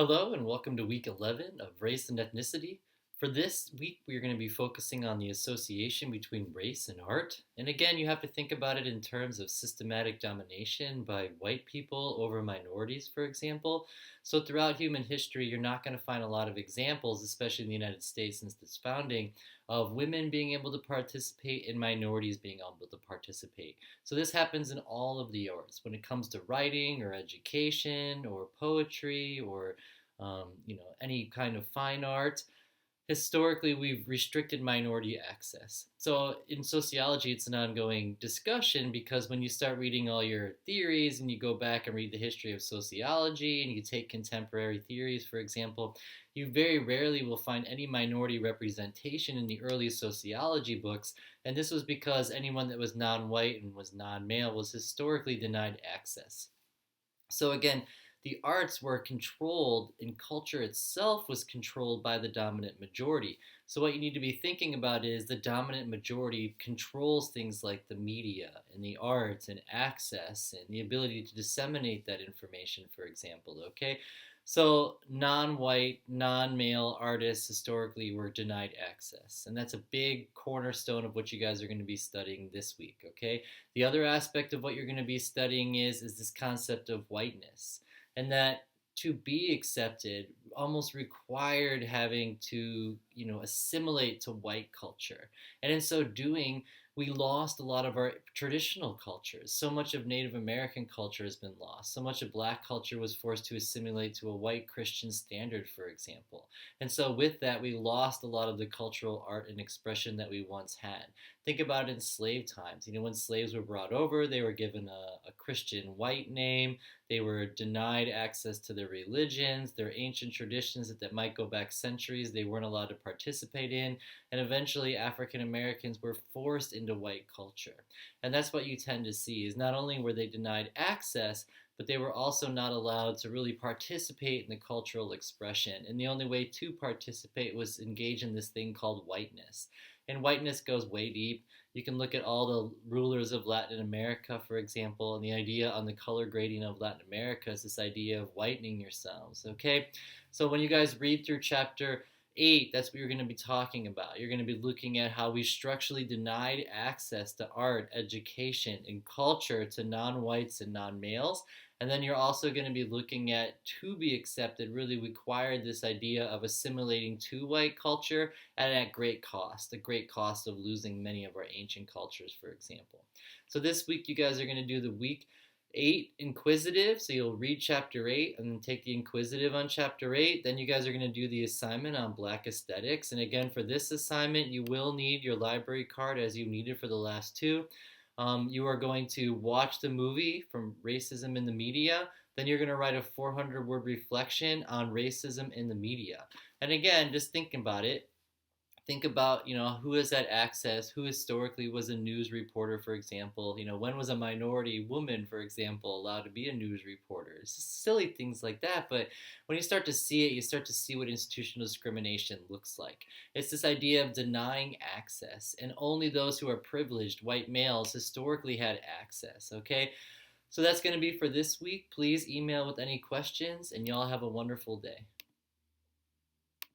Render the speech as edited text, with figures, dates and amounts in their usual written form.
Hello and welcome to week 11 of Race and Ethnicity. For this week, we are going to be focusing on the association between race and art. And again, you have to think about it in terms of systematic domination by white people over minorities, for example. So, throughout human history, you're not going to find a lot of examples, especially in the United States since its founding, of women being able to participate and minorities being able to participate. So, this happens in all of the arts when it comes to writing or education or poetry or any kind of fine art. Historically, we've restricted minority access. So in sociology, it's an ongoing discussion because when you start reading all your theories and you go back and read the history of sociology and you take contemporary theories, for example, you very rarely will find any minority representation in the early sociology books. And this was because anyone that was non-white and was non-male was historically denied access. So again, the arts were controlled and culture itself was controlled by the dominant majority. So what you need to be thinking about is the dominant majority controls things like the media and the arts and access and the ability to disseminate that information, for example, okay? So non-white, non-male artists historically were denied access. And that's a big cornerstone of what you guys are going to be studying this week, okay? The other aspect of what you're going to be studying is this concept of whiteness, and that to be accepted almost required having to assimilate to white culture, and in so doing we lost a lot of our traditional cultures. So much of Native American culture has been lost. So much of black culture was forced to assimilate to a white Christian standard, for example. And so with that, we lost a lot of the cultural art and expression that we once had. Think about it in slave times. When slaves were brought over, they were given a Christian white name. They were denied access to their religions, their ancient traditions that might go back centuries. They weren't allowed to participate in. And eventually, African Americans were forced into white culture. And that's what you tend to see is not only were they denied access, but they were also not allowed to really participate in the cultural expression. And the only way to participate was engage in this thing called whiteness. And whiteness goes way deep. You can look at all the rulers of Latin America, for example, and the idea on the color grading of Latin America is this idea of whitening yourselves, okay? So when you guys read through chapter 8, that's what you're going to be talking about. You're going to be looking at how we structurally denied access to art, education, and culture to non-whites and non-males. And then you're also going to be looking at, to be accepted, really required this idea of assimilating to white culture at great cost, the great cost of losing many of our ancient cultures, for example. So this week you guys are going to do the week 8 inquisitive, so you'll read chapter 8 and then take the inquisitive on chapter 8. Then you guys are going to do the assignment on black aesthetics, and again for this assignment you will need your library card as you needed for the last two. You are going to watch the movie from Racism in the Media. Then you're going to write a 400-word reflection on racism in the media. And again, just think about it. Think about, who has had access, who historically was a news reporter, for example. When was a minority woman, for example, allowed to be a news reporter? It's just silly things like that, but when you start to see it, you start to see what institutional discrimination looks like. It's this idea of denying access, and only those who are privileged, white males, historically had access, okay? So that's going to be for this week. Please email with any questions, and y'all have a wonderful day.